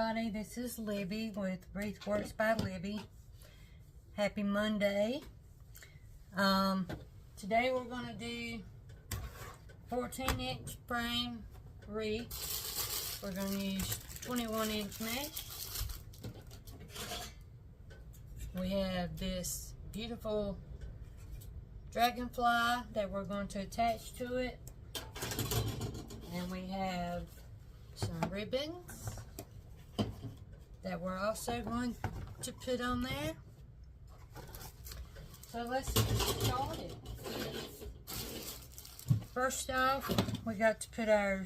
everybody, this is Libby with Wreath Works by Libby. Happy Monday. Today we're going to do 14-inch frame wreath. We're going to use 21-inch mesh. We have this beautiful Dragonfly that we're going to attach to it. And we have some ribbons that we're also going to put on there. So let's get started. First off, we got to put our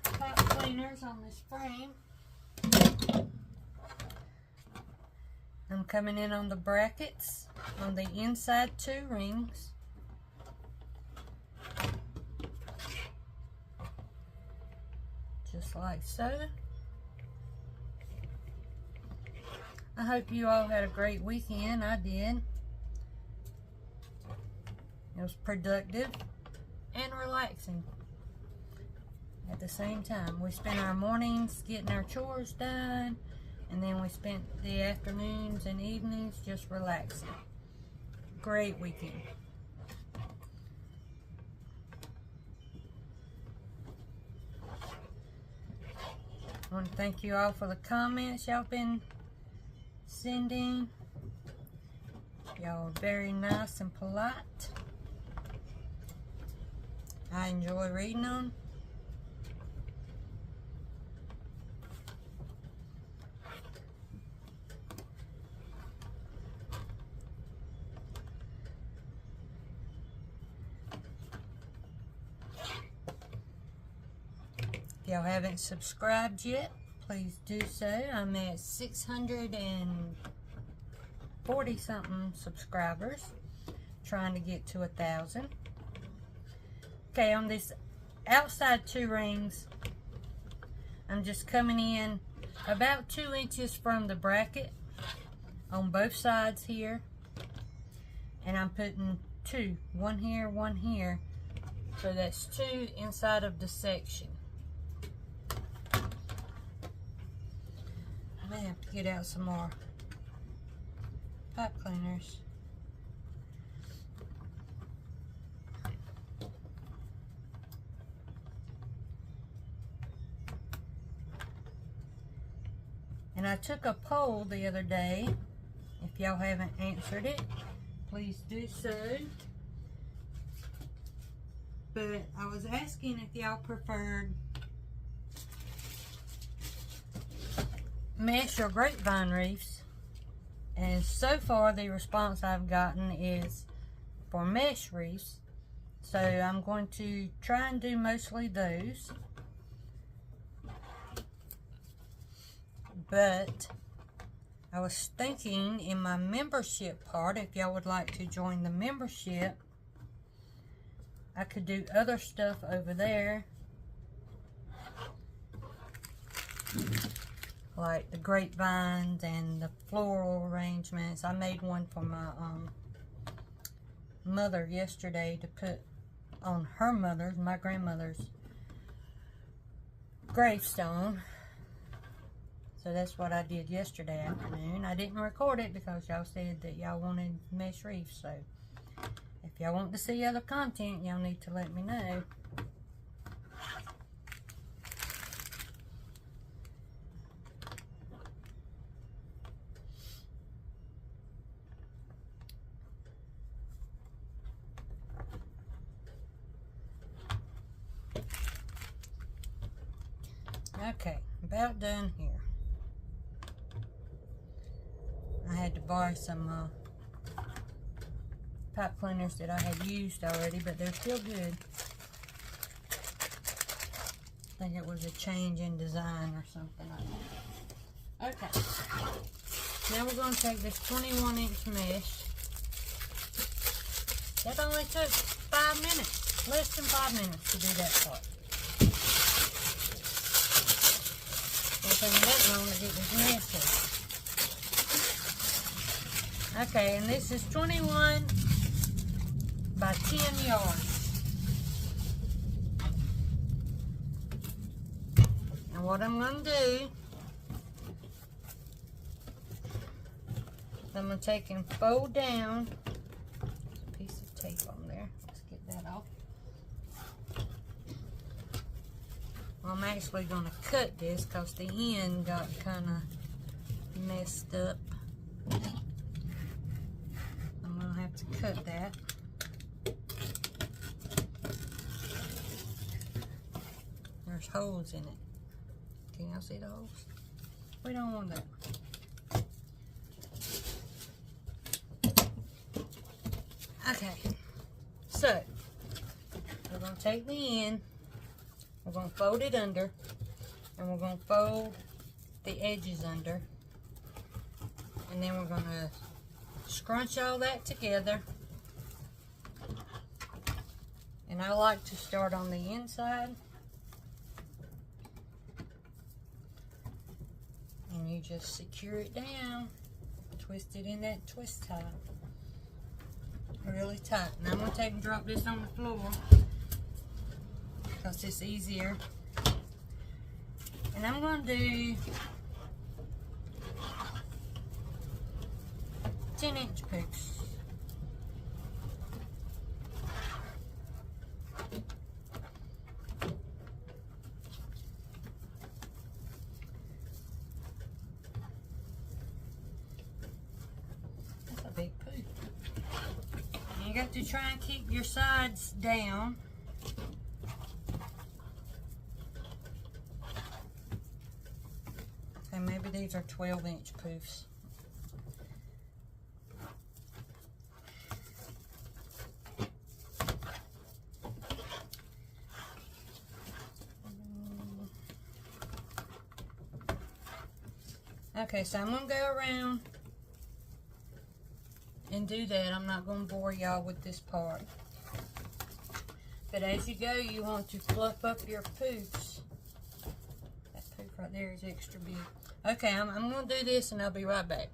pipe cleaners on this frame. I'm coming in on the brackets on the inside 2 rings. Just like so. I hope you all had a great weekend. I did. It was productive and relaxing at the same time. We spent our mornings getting our chores done, and then we spent the afternoons and evenings just relaxing. Great weekend. I want to thank you all for the comments y'all been sending. Y'all are very nice and polite. I enjoy reading them. If y'all haven't subscribed yet, please do so. I'm at 640 something subscribers, trying to get to 1,000. Okay, on this outside 2 rings, I'm just coming in about 2 inches from the bracket on both sides here, and I'm putting 2, one here, one here, so that's 2 inside of the section. I may have to get out some more pipe cleaners. And I took a poll the other day. If y'all haven't answered it, please do so. But I was asking if y'all preferred mesh or grapevine wreaths, and so far the response I've gotten is for mesh wreaths, so I'm going to try and do mostly those. But I was thinking in my membership part, if y'all would like to join the membership, I could do other stuff over there, like the grapevines and the floral arrangements. I made one for my mother yesterday to put on her mother's, my grandmother's gravestone. So that's what I did yesterday afternoon. I didn't record it because y'all said that y'all wanted mesh wreaths. So if y'all want to see other content, y'all need to let me know. Okay, about done here. I had to borrow some pipe cleaners that I had used already, but they're still good. I think it was a change in design or something like that. Okay, now we're going to take this 21-inch mesh. That only took 5 minutes, less than 5 minutes to do that part. It took that long to get this messy. Okay, and this is 21 by 10 yards. And what I'm going to do I'm going to take and fold down. There's a piece of tape on there. Let's get that off. Well, I'm actually going to cut this because the end got kind of messed up. I'm going to have to cut that. There's holes in it. Can y'all see the holes? We don't want that. Okay, so we're going to take the end, we're going to fold it under, and we're going to fold the edges under, and then we're going to scrunch all that together. And I like to start on the inside, and you just secure it down, twist it in that twist tie. Really tight. Now I'm going to take and drop this on the floor because it's easier. And I'm going to do 10-inch poofs. That's a big poof. You got to try and keep your sides down. Okay, maybe these are 12-inch poofs. Okay, so I'm going to go around and do that. I'm not going to bore y'all with this part. But as you go, you want to fluff up your poofs. That poof right there is extra big. Okay, I'm going to do this and I'll be right back.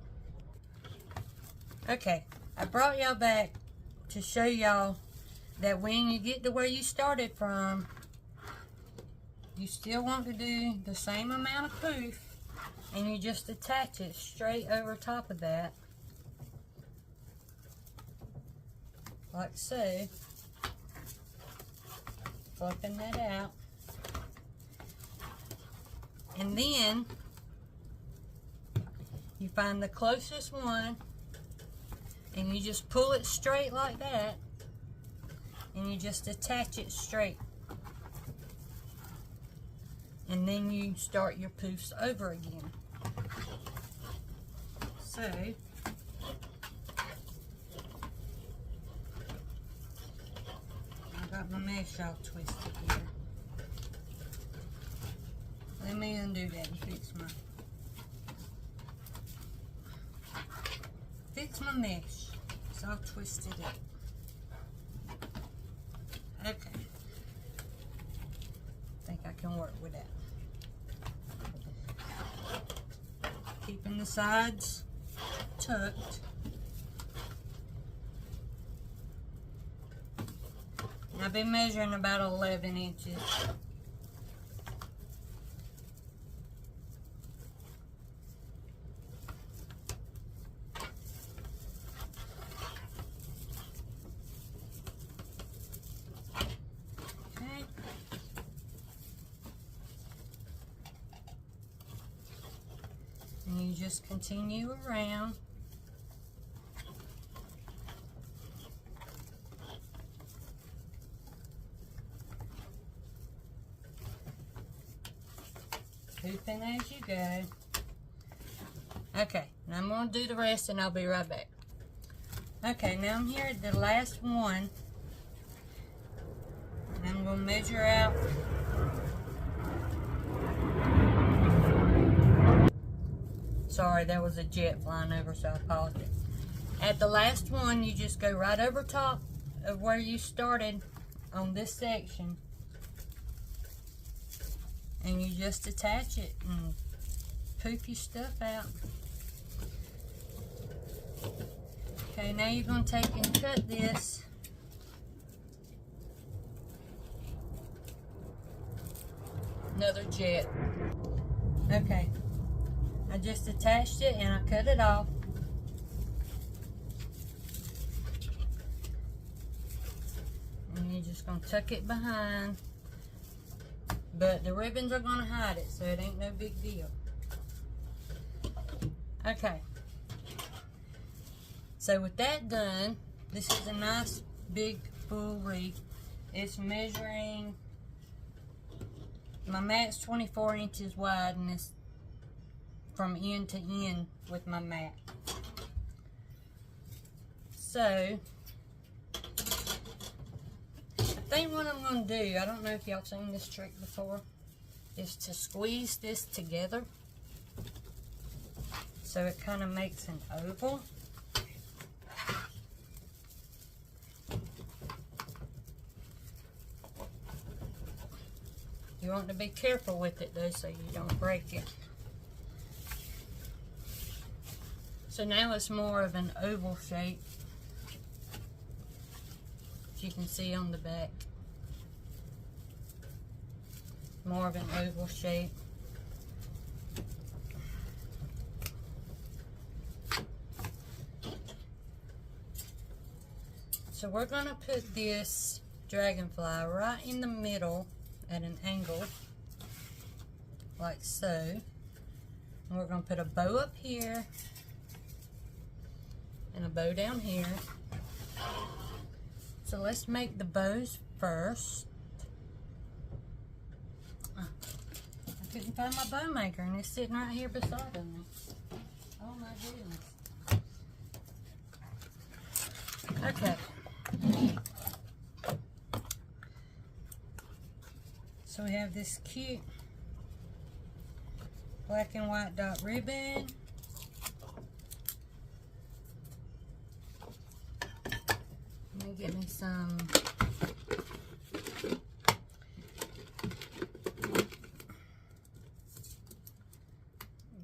Okay, I brought y'all back to show y'all that when you get to where you started from, you still want to do the same amount of poof, and you just attach it straight over top of that. Like so. Flipping that out. And then you find the closest one and you just pull it straight like that, and you just attach it straight. And then you start your poofs over again. So I got my mesh all twisted here. Let me undo that and fix my mesh. It's all twisted up. Okay. I think I can work with that. Keeping the sides tucked. I've been measuring about 11 inches. Okay. And you just continue around. Poofing as you go. Okay, now I'm going to do the rest and I'll be right back. Okay, now I'm here at the last one. And I'm going to measure out. Sorry, there was a jet flying over, so I apologize. At the last one, you just go right over top of where you started on this section. And you just attach it and poof your stuff out. Okay, now you're going to take and cut this. Another jet. Okay, I just attached it and I cut it off. you're just going to tuck it behind. But the ribbons are going to hide it, so it ain't no big deal. Okay. So with that done, this is a nice big full wreath. It's measuring, my mat's 24 inches wide, and it's from end to end with my mat. So, I think what I'm going to do, I don't know if y'all seen this trick before, is to squeeze this together so it kind of makes an oval. You want to be careful with it though, so you don't break it. So now it's more of an oval shape, as you can see on the back. More of an oval shape. So we're going to put this dragonfly right in the middle at an angle, like so. And we're going to put a bow up here and a bow down here. So let's make the bows first. I couldn't find my bow maker, and it's sitting right here beside me. Oh my goodness. Okay. So we have this cute black and white dot ribbon. Let me get me some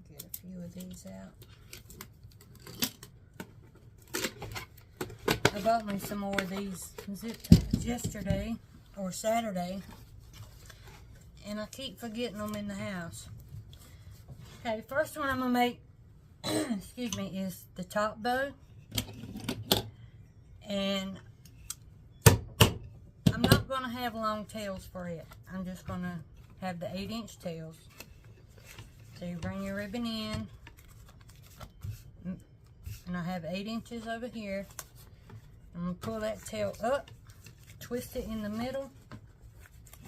get a few of these out. I bought me some more of these zip ties yesterday or Saturday, and I keep forgetting them in the house. Okay, first one I'm gonna make, excuse me, is the top bow. And I'm not gonna have long tails for it. I'm just gonna have the 8-inch tails. So you bring your ribbon in, and I have 8 inches over here. I'm gonna pull that tail up, twist it in the middle.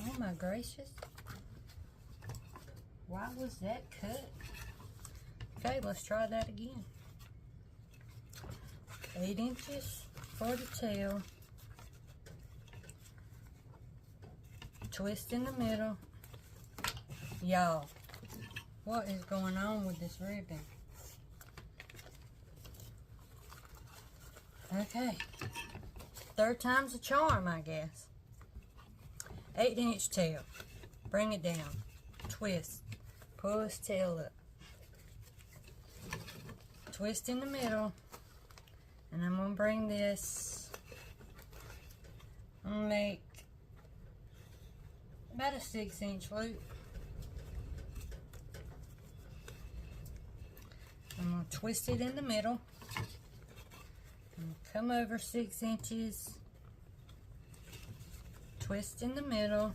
Oh my gracious. Why was that cut? Okay, let's try that again. 8 inches for the tail. Twist in the middle. Y'all, what is going on with this ribbon? Okay. Third time's a charm, I guess. 8-inch tail. Bring it down. Twist. Pull this tail up. Twist in the middle. And I'm going to bring this. I'm going to make about a 6-inch loop. I'm going to twist it in the middle. And come over 6 inches, twist in the middle,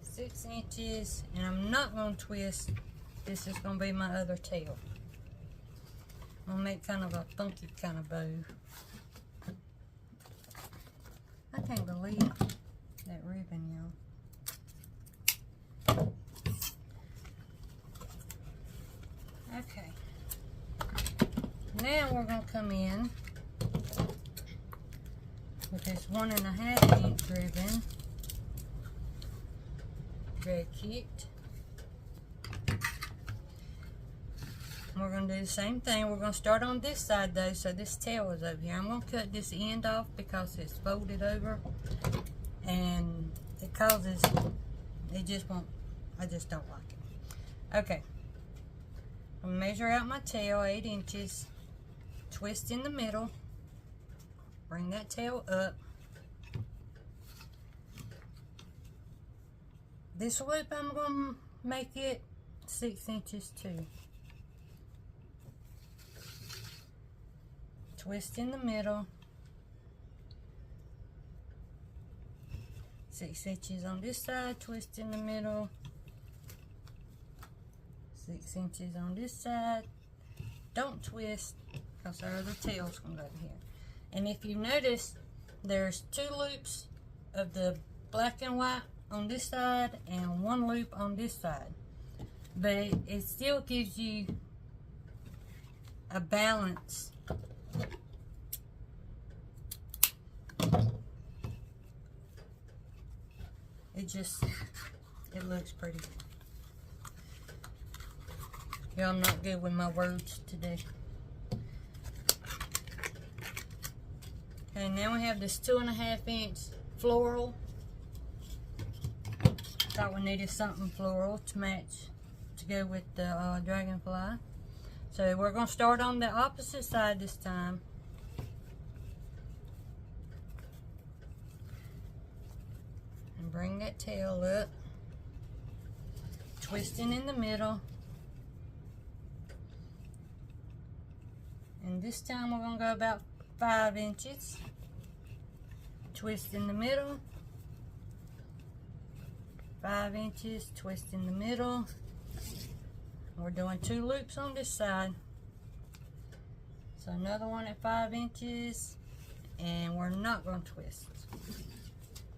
6 inches, and I'm not going to twist. This is going to be my other tail. I'm going to make kind of a funky kind of bow. I can't believe that ribbon, y'all. Okay. Now we're going to come in with this 1.5-inch ribbon. Very cute. We're going to do the same thing. We're going to start on this side though, so this tail is over here. I'm going to cut this end off because it's folded over and it causes, it just won't, I just don't like it. Okay. I'll measure out my tail, 8 inches, twist in the middle, bring that tail up. This loop, I'm going to make it 6 inches too. twist in the middle, 6 inches on this side, twist in the middle, 6 inches on this side. Don't twist because our other tail's going to go here. And if you notice, there's 2 loops of the black and white on this side and 1 loop on this side. But it still gives you a balance. It looks pretty. Yeah, I'm not good with my words today. Okay, now we have this 2.5 inch floral. Thought we needed something floral to match, to go with the Dragonfly. So we're going to start on the opposite side this time. And bring that tail up. Twisting in the middle. And this time we're going to go about 5 inches. Twist in the middle. 5 inches, twist in the middle. We're doing 2 loops on this side. So another one at 5 inches. And we're not going to twist.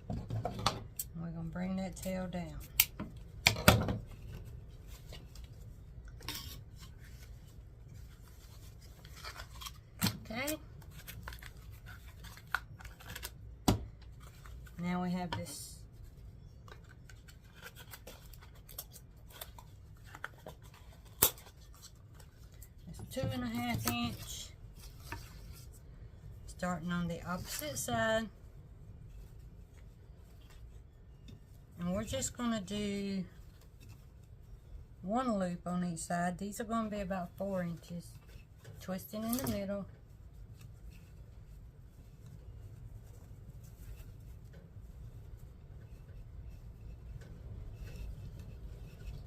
We're going to bring that tail down. Okay. Now we have this this 2.5 inch, starting on the opposite side, and we're just going to do 1 loop on each side. These are going to be about 4 inches. Twisting in the middle.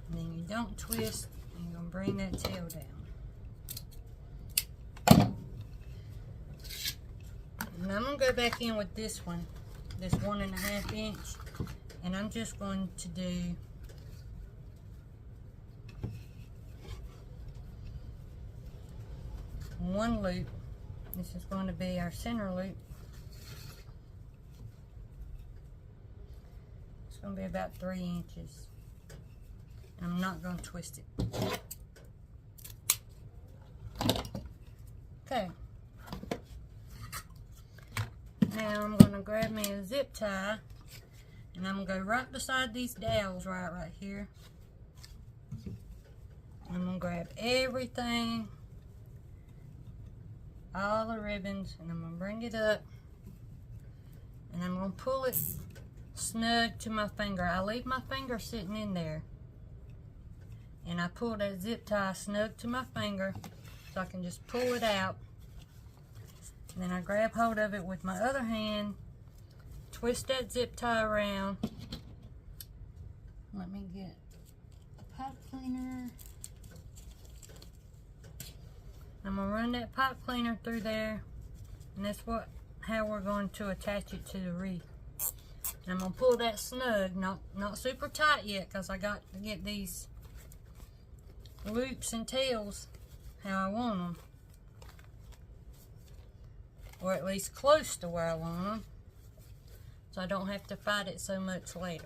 And then you don't twist, and you're going to bring that tail down. And I'm going to go back in with this one, this 1.5 inch, and I'm just going to do 1 loop. This is going to be our center loop. It's going to be about 3 inches. I'm not going to twist it. Okay. Now I'm going to grab me a zip tie, and I'm going to go right beside these dowels right here. I'm going to grab everything, all the ribbons, and I'm going to bring it up, and I'm going to pull it snug to my finger. I leave my finger sitting in there, and I pull that zip tie snug to my finger so I can just pull it out. And then I grab hold of it with my other hand, twist that zip tie around. Let me get a pipe cleaner. I'm going to run that pipe cleaner through there, and that's how we're going to attach it to the wreath. And I'm going to pull that snug, not super tight yet, because I got to get these loops and tails how I want them, or at least close to where I want them, so I don't have to fight it so much later.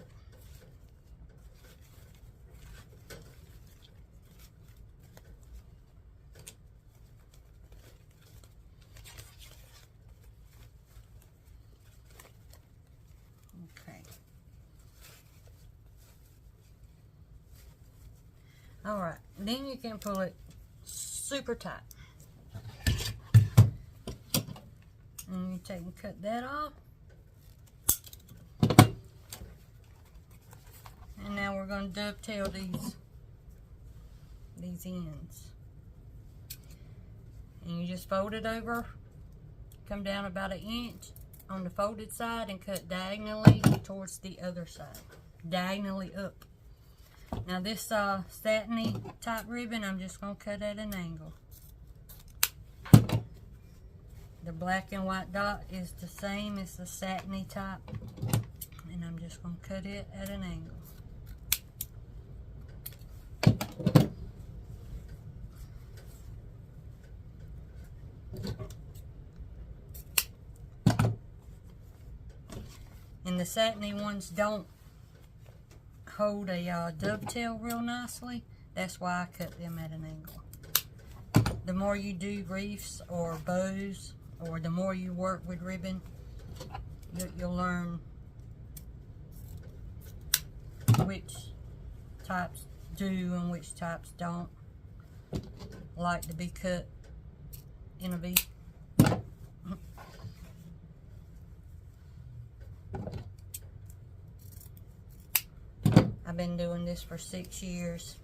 Alright, then you can pull it super tight. And you take and cut that off. And now we're going to dovetail these ends. And you just fold it over, come down about 1 inch on the folded side and cut diagonally towards the other side. Diagonally up. Now this satiny type ribbon, I'm just going to cut at an angle. The black and white dot is the same as the satiny top, and I'm just going to cut it at an angle. And the satiny ones don't hold a dovetail real nicely. That's why I cut them at an angle. The more you do wreaths or bows, or the more you work with ribbon, you'll learn which types do and which types don't like to be cut in a V. I've been doing this for 6 years.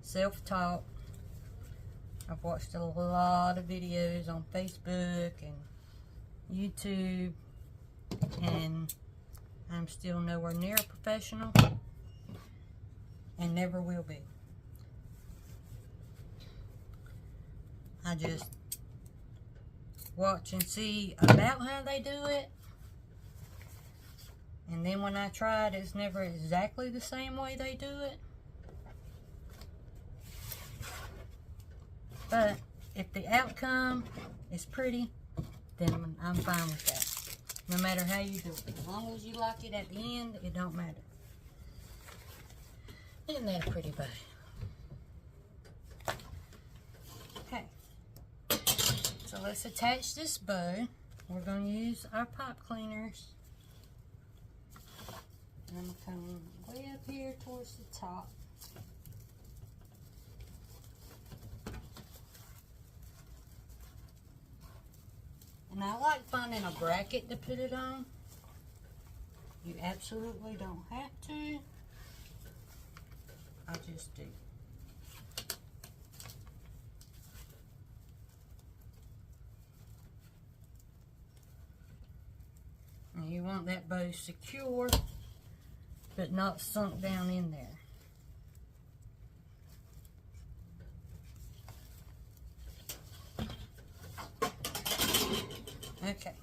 Self-taught. I've watched a lot of videos on Facebook and YouTube, and I'm still nowhere near a professional, and never will be. I just watch and see about how they do it, and then when I try it, it's never exactly the same way they do it. But if the outcome is pretty, then I'm fine with that. No matter how you do it. As long as you like it at the end, it don't matter. Isn't that a pretty bow? Okay. So let's attach this bow. We're going to use our pipe cleaners. And I'm going to come way up here towards the top. And I like finding a bracket to put it on. You absolutely don't have to. I just do. And you want that bow secure, but not sunk down in there. Okay.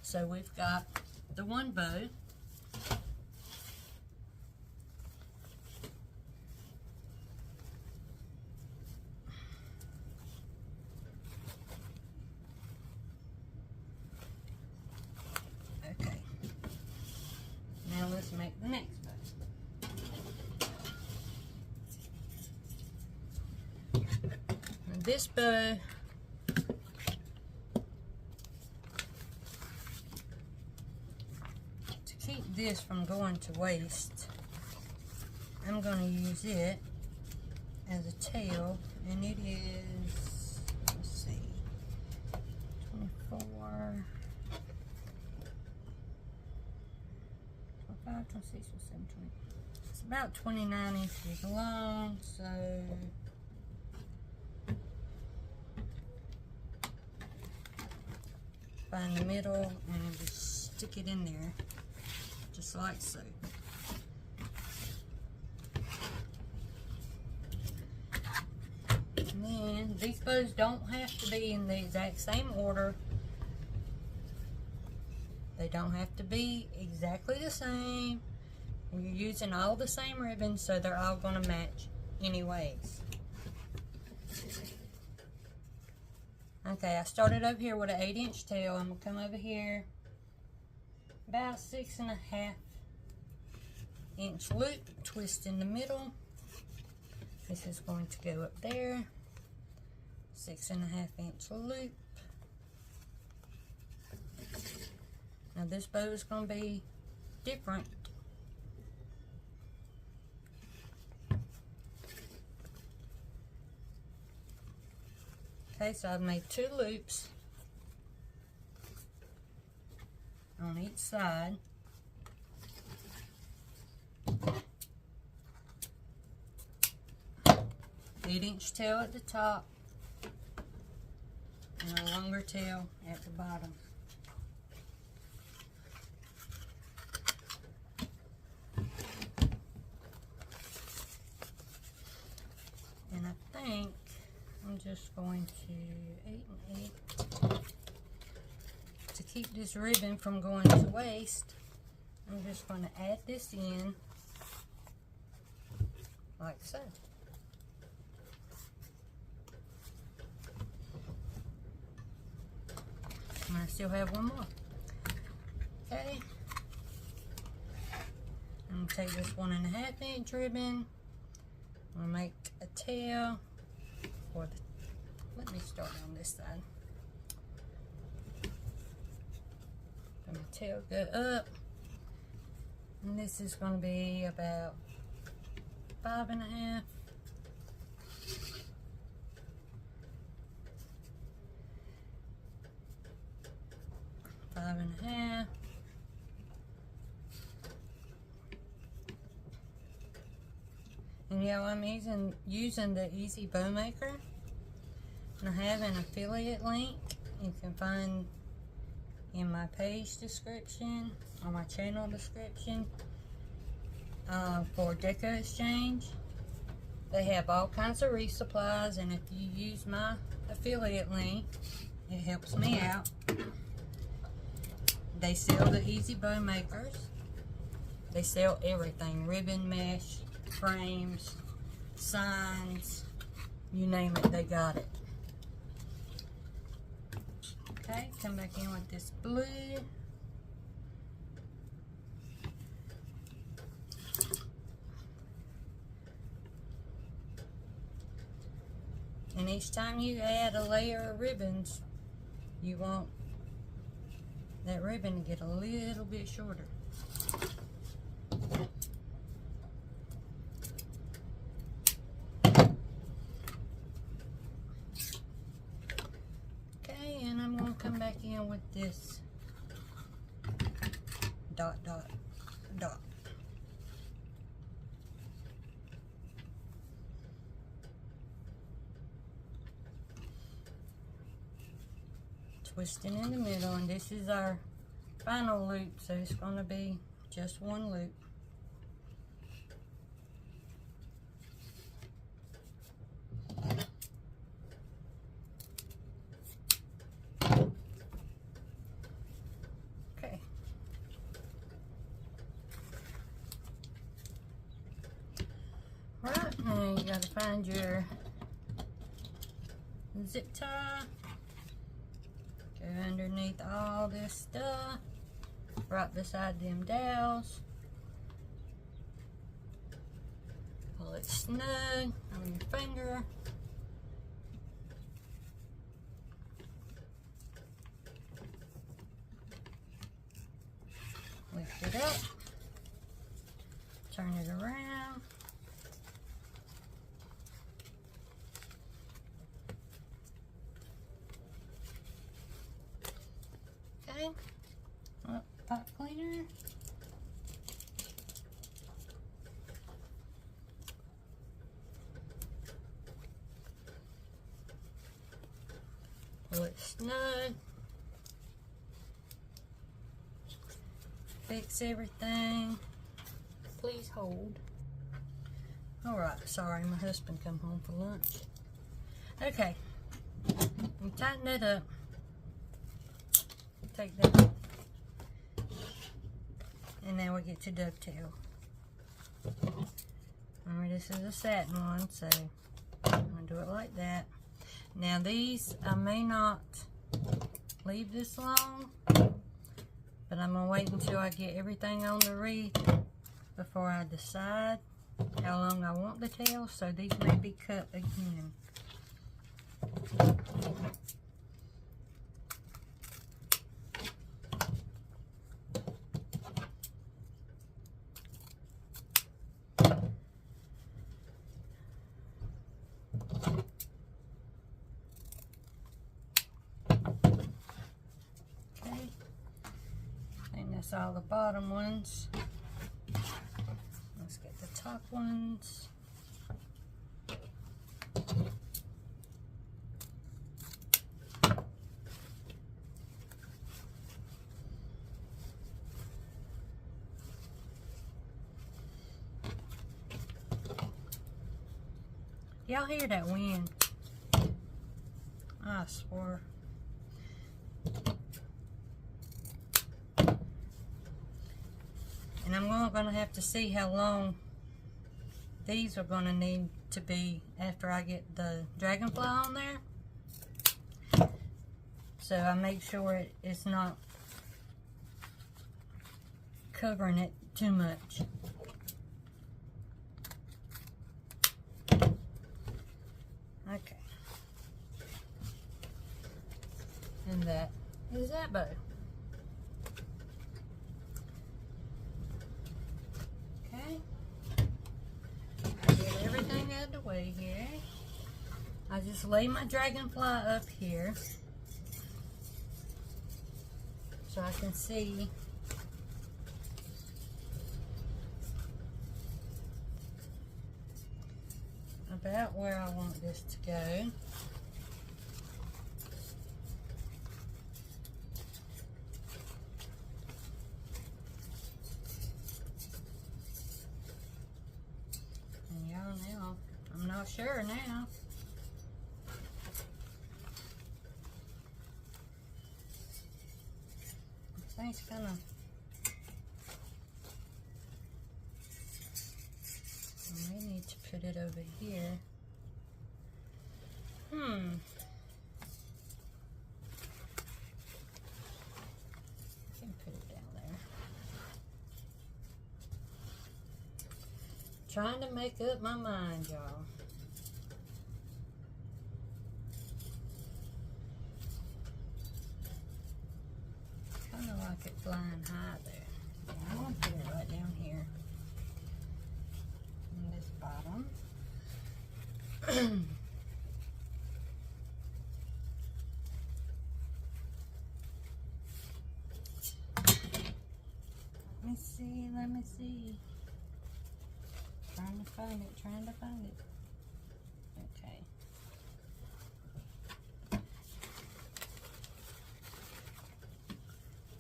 So we've got the one bow. Okay. Now let's make the next bow. This bow, to keep this from going to waste, I'm going to use it as a tail, and it is, let's see, 24, 25, 26, 27, 20. It's about 29 inches long, so find the middle and just stick it in there, just like so. And then these bows don't have to be in the exact same order. They don't have to be exactly the same. And you're using all the same ribbons, so they're all going to match anyways. Okay, I started up here with an 8-inch tail. I'm going to come over here about 6.5 inch loop, twist in the middle. This is going to go up there. 6.5 inch loop. Now this bow is going to be different. Okay, so I've made 2 loops on each side. Eight-inch tail at the top and a longer tail at the bottom. And I think just going to 8 and 8 to keep this ribbon from going to waste. I'm just going to add this in like so. And I still have one more. Okay. I'm going to take this 1.5 inch ribbon. I'm going to make a tail for the, let me start on this side. I'm going to tail go up. And this is going to be about 5.5. And yeah, I'm using the Easy Bow Maker. And I have an affiliate link you can find in my page description, or my channel description, for Deco Exchange. They have all kinds of Wreath supplies, and if you use my affiliate link, it helps me out. They sell the Easy Bow Makers. They sell everything: ribbon, mesh, frames, signs, you name it, they got it. Okay, come back in with this blue. And each time you add a layer of ribbons, you want that ribbon to get a little bit shorter. Okay, and I'm going to come back in with this dot, dot, dot. Twisting in the middle, and this is our final loop, so it's going to be just one loop. Okay. Right, now you got to find your zip tie. Go underneath all this stuff, right beside them dowels. Pull it snug on your finger. Lift it up. Turn it around. Okay. Pot cleaner. Pull it snug. Fix everything. Please hold. Alright, sorry, my husband come home for lunch. Okay. You tighten it up. Take that. And now we get to dovetail. Remember, this is a satin one, so I'm going to do it like that. Now these, I may not leave this long, but I'm going to wait until I get everything on the wreath before I decide how long I want the tail, so these may be cut again. That's all the bottom ones. Let's get the top ones. Y'all hear that wind? I swore. And I'm going to have to see how long these are going to need to be after I get the Dragonfly on there. So I make sure it's not covering it too much. Okay. And that is that bow. Okay. I get everything out of the way here. I just lay my Dragonfly up here so I can see about where I want this to go. And y'all know, I'm not sure now. This thing's kind of, we need to put it over here. I can put it down there. Trying to make up my mind, y'all. Kind of like it flying high there. Yeah, I'm going to put it right down here. In this bottom. Let me see. Trying to find it. Okay.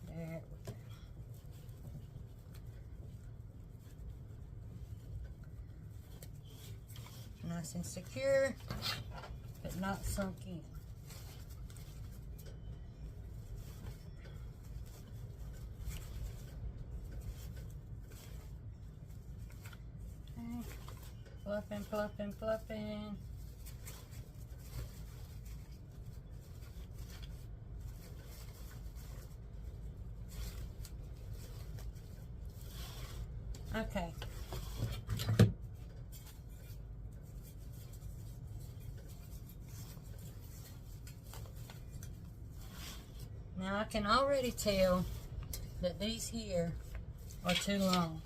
There we go. Nice and secure, but not sunk in. Okay. Fluffing. Okay. Now I can already tell that these here are too long.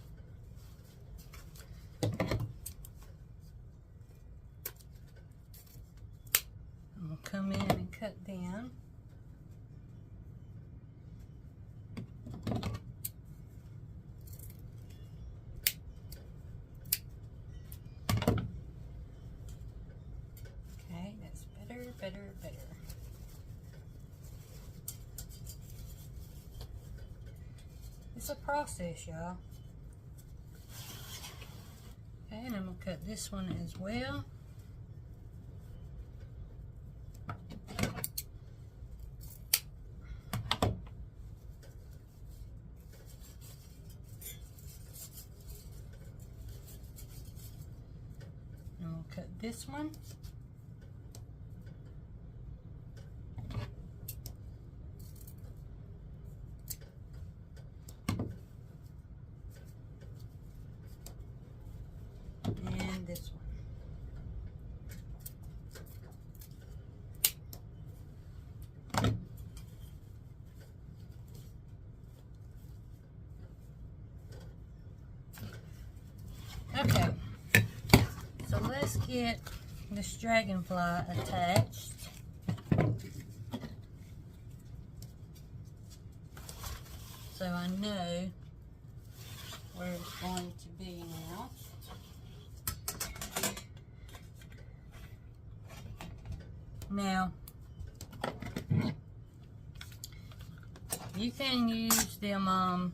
I'm going to come in and cut them. Okay, that's better. It's a process, y'all. Okay, and I'm going to cut this one as well. And I'm going to cut this one. And this one. Okay, so let's get this Dragonfly attached. So I know where it's going to be now. Now, you can use them,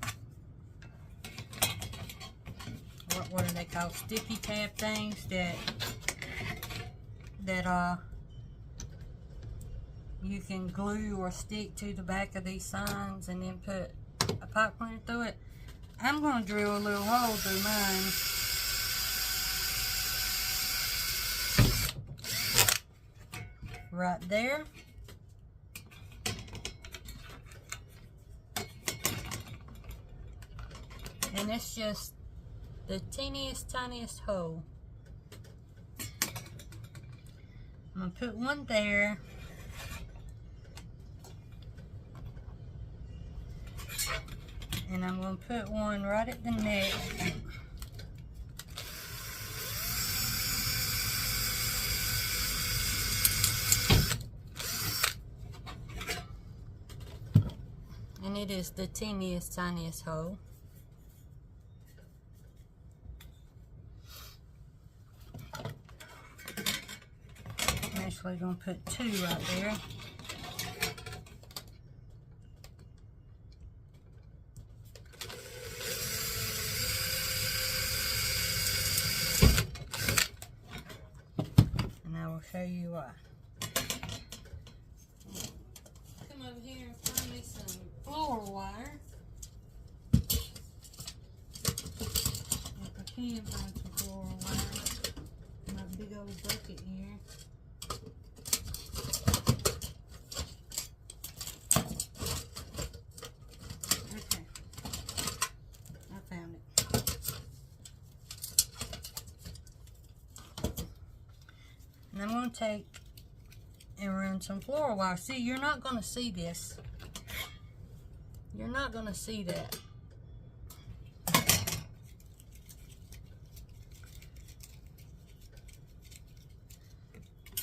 what are they called? Sticky tab things that you can glue or stick to the back of these signs and then put a pipe cleaner through it. I'm going to drill a little hole through mine. Right there. And it's just the teeniest, tiniest hole. I'm going to put one there. And I'm going to put one right at the neck. And it is the teeniest, tiniest hole. I'm actually going to put two right there. Show you why. Come over here and find me some floor wire. If I can find some floor wire. My big old bucket here. Okay. I found it. And I'm going to take and run some floor wire. See, you're not going to see this. You're not going to see that.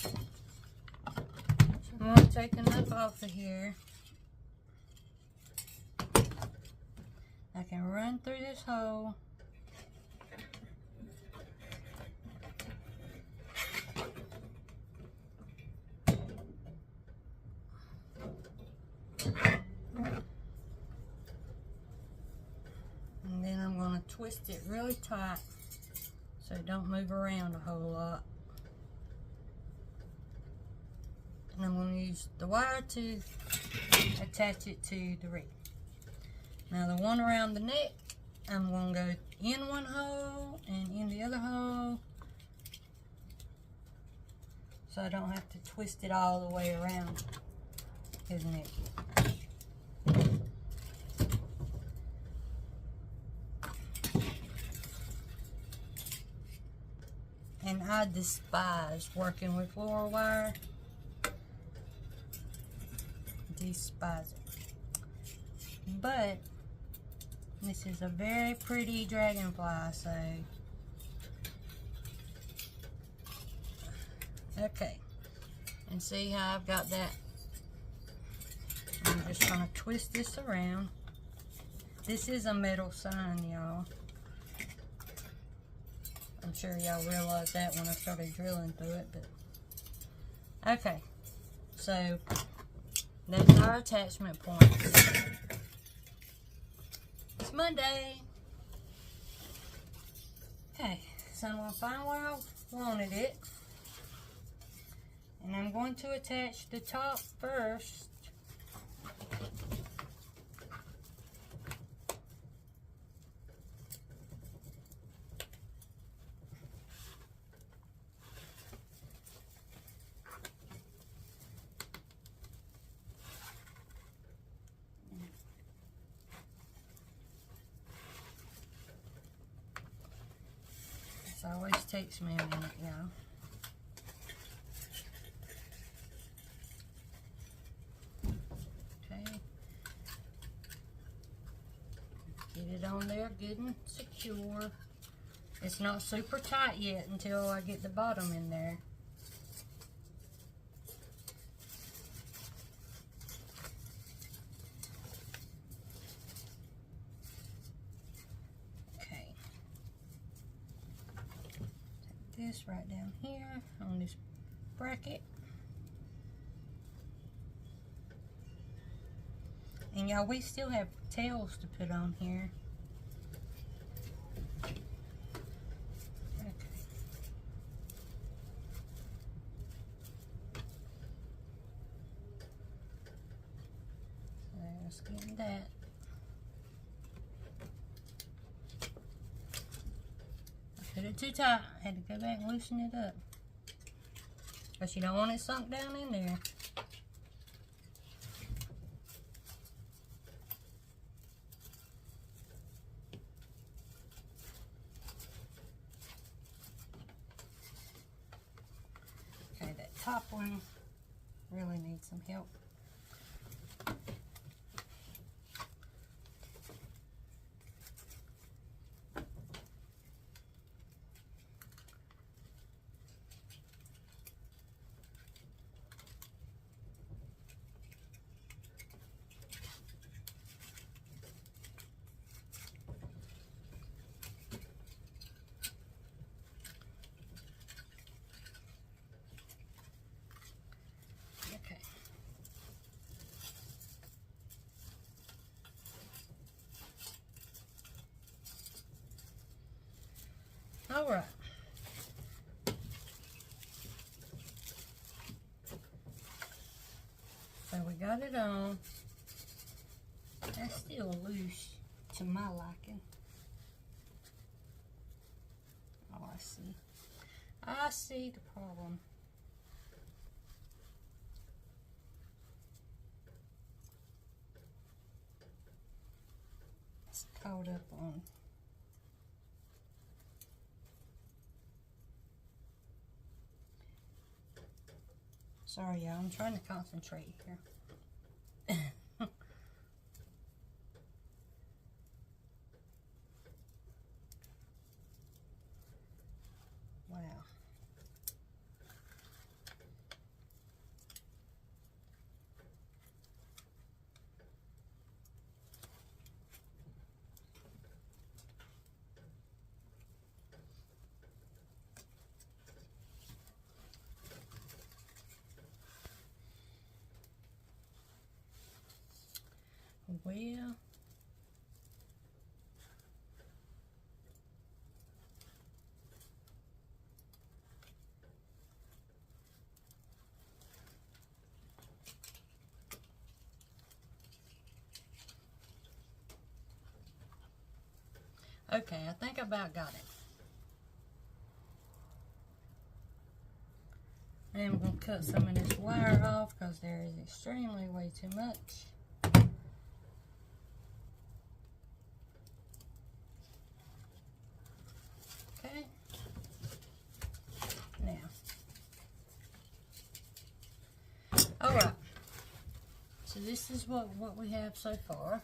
So I'm going to take enough off of here. I can run through this hole. And then I'm going to twist it really tight so it don't move around a whole lot. And I'm going to use the wire to attach it to the wreath. Now the one around the neck, I'm going to go in one hole and in the other hole so I don't have to twist it all the way around his neck. And I despise working with floor wire. Despise it. But this is a very pretty dragonfly, so okay. And see how I've got that. I'm just gonna twist this around. This is a metal sign, y'all. I'm sure y'all realized that when I started drilling through it, but okay. So that's our attachment points. It's Monday. Okay, so I'm going to find where I wanted it. And I'm going to attach the top first. This always takes me a minute, y'all. Okay. Get it on there good and secure. It's not super tight yet until I get the bottom in there. This right down here on this bracket. And y'all, we still have tails to put on here. Okay. Just getting that. I put it too tight. I had to go back and loosen it up. Because you don't want it sunk down in there. Okay, that top one really needs some help. All right. So we got it on. That's still loose to my liking. Oh, I see. I see the problem. It's caught up on. Sorry, y'all. I'm trying to concentrate here. Wow. Well, okay, I think I about got it. And I'm going to cut some of this wire off because there is extremely way too much. Okay. Now. Alright. So this is what we have so far.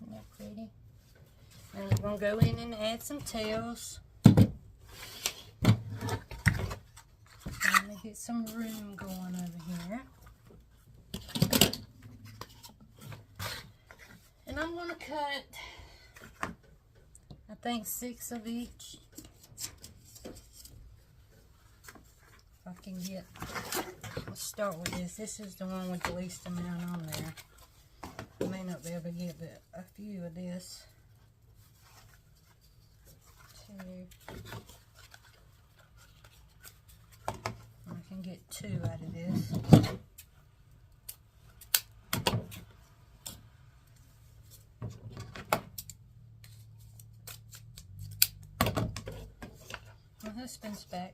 Isn't that pretty? And we're going to go in and add some tails. I'm going to get some room going over here. And I'm going to cut, I think, 6 of each. If I can get, let's start with this. This is the one with the least amount on there. I may not be able to get a few of this. 2. I can get 2 out of this. My husband's back.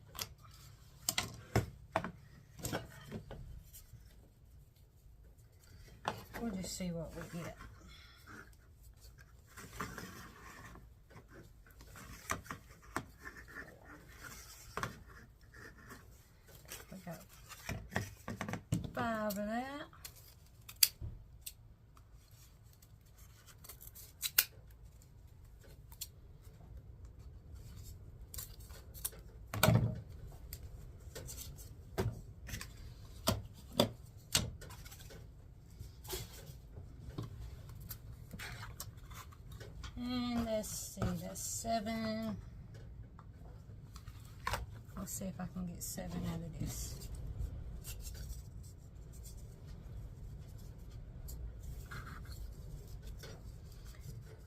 We'll just see what we get. We got 5 of that. And let's see, that's 7. Let's see if I can get 7 out of this.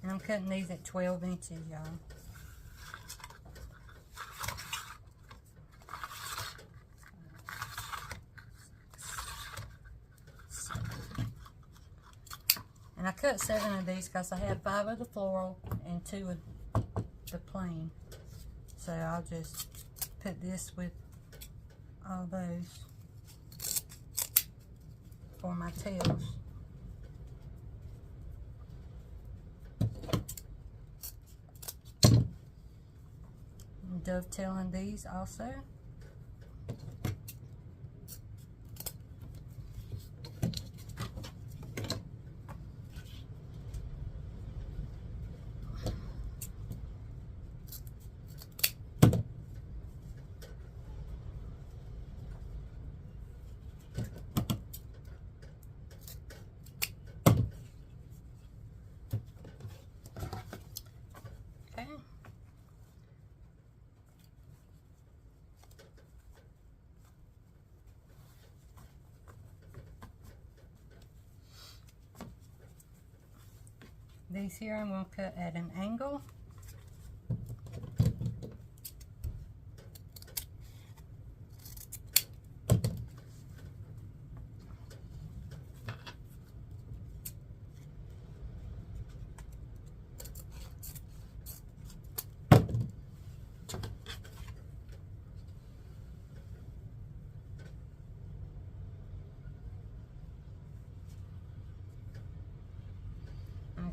And I'm cutting these at 12 inches, y'all. So And I cut 7 of these because I had 5 of the floral and 2 of the plain. So I'll just put this with all those for my tails. I'm dovetailing these also. These here I'm going to cut at an angle.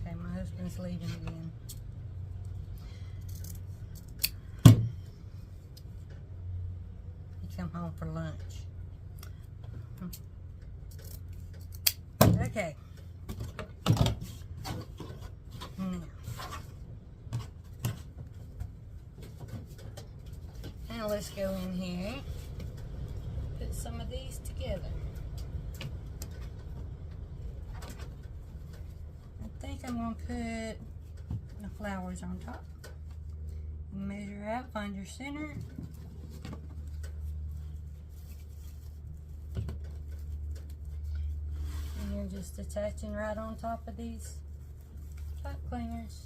Okay, my husband's leaving again. He come home for lunch. Okay. Now let's go in here, put some of these together. I think I'm going to put the flowers on top. Measure out, find your center. And you're just attaching right on top of these pot cleaners.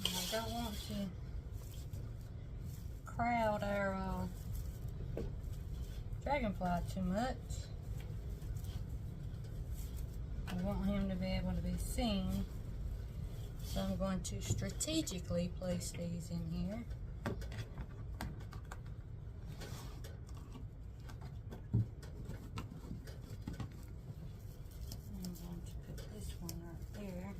I don't want to crowd our dragonfly too much. I want him to be able to be seen, so I'm going to strategically place these in here. I'm going to put this one right there.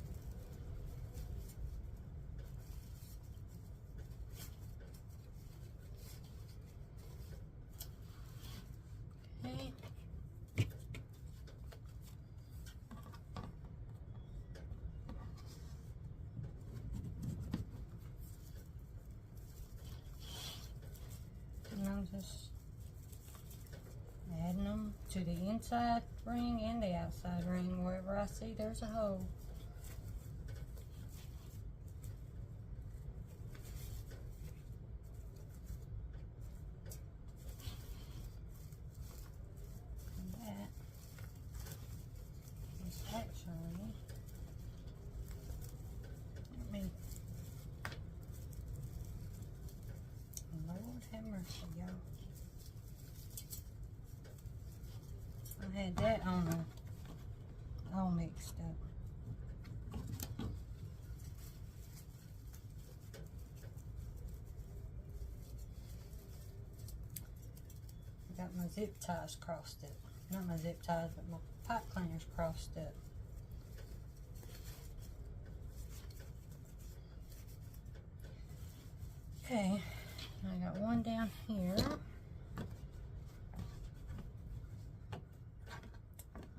I'm just adding them to the inside ring and the outside ring. Wherever I see there's a hole. And that is actually, Lord have mercy, y'all. I had that on all mixed up. I got my zip ties crossed up. Not my zip ties, but my pipe cleaners crossed up. Okay, I got one down here. Yeah,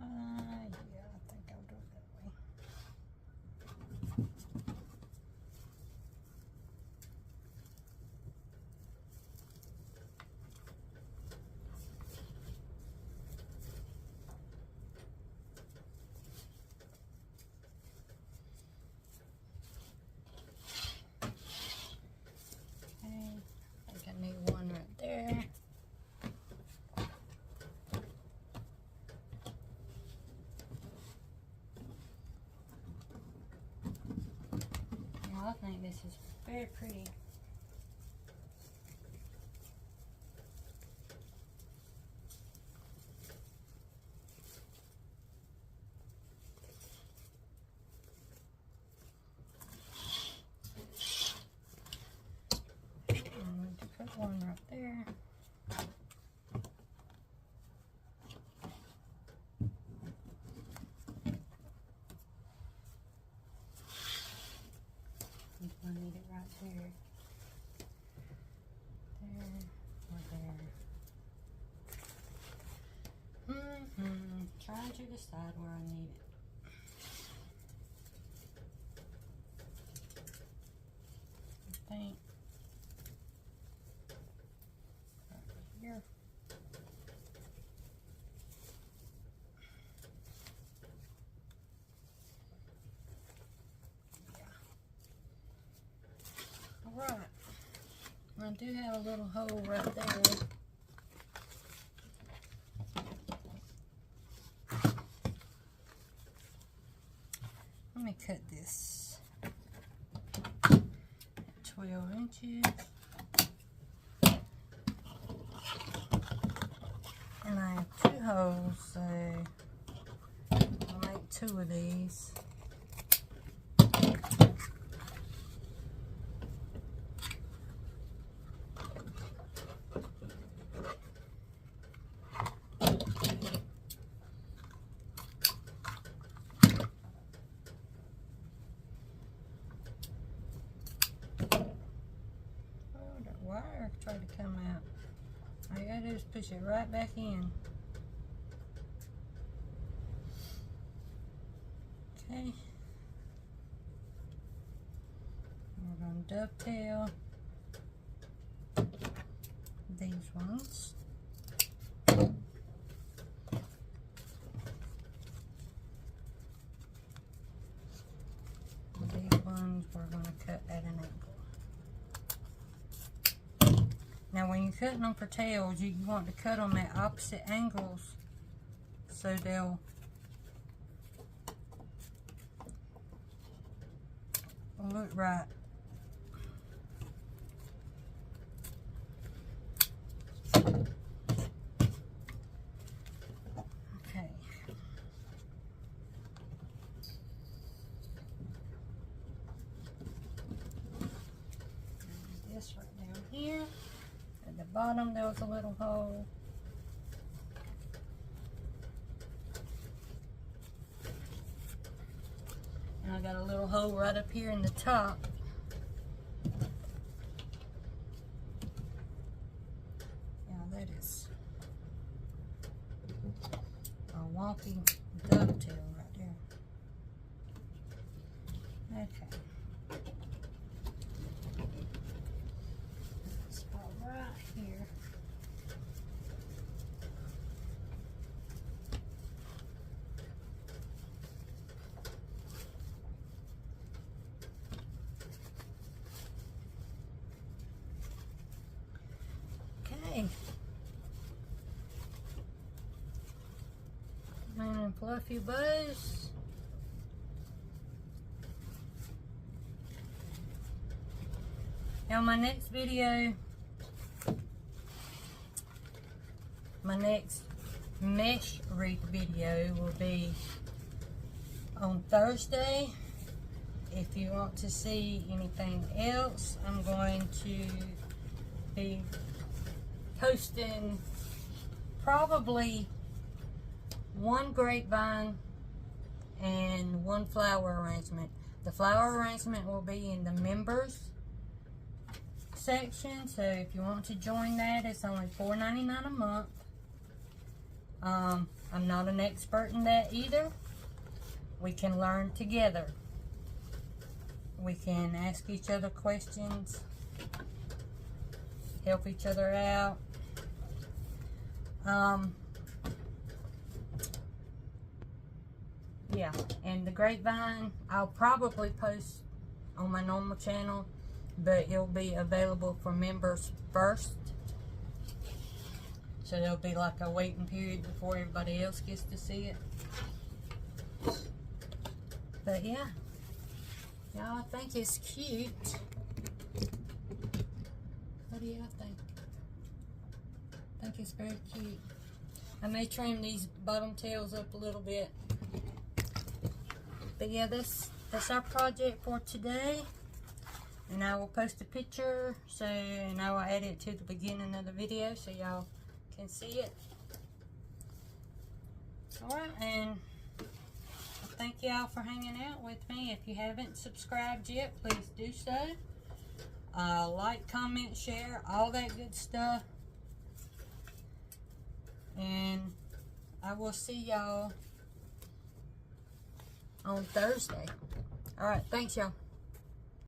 I think I'll do it that way. Okay, I think I need this is very pretty. I'm going to put one right there. I need it right there. There or there. Trying to decide where I need it. I think right here. Alright, I do have a little hole right there. Let me cut this at 12 inches. And I have 2 holes, so I'll make 2 of these. Wire tried to come out. All you gotta do is push it right back in. Okay. We're gonna dovetail these ones. These ones we're gonna cut at an angle. Now when you're cutting them for tails, you want to cut them at opposite angles so they'll look right. Okay. This right down here. At the bottom there was a little hole. And I got a little hole right up here in the top. Yeah, that is a wonky dovetail right there. Okay. Here. Okay. And fluffy bows. Now my next video, my next mesh wreath video will be on Thursday. If you want to see anything else, I'm going to be posting probably 1 grapevine and 1 flower arrangement. The flower arrangement will be in the members section, so if you want to join that, it's only $4.99 a month. I'm not an expert in that either. We can learn together. We can ask each other questions, help each other out. Yeah, and the grapevine, I'll probably post on my normal channel, but it'll be available for members first. So there'll be like a waiting period before everybody else gets to see it. But yeah, Y'all, I think it's cute. What do y'all think? I think it's very cute. I may trim these bottom tails up a little bit. But yeah, that's our project for today. And I will post a picture, and I will add it to the beginning of the video so y'all can see it. Alright, and thank y'all for hanging out with me. If you haven't subscribed yet, please do so. Like, comment, share, all that good stuff. And I will see y'all on Thursday. Alright, thanks y'all.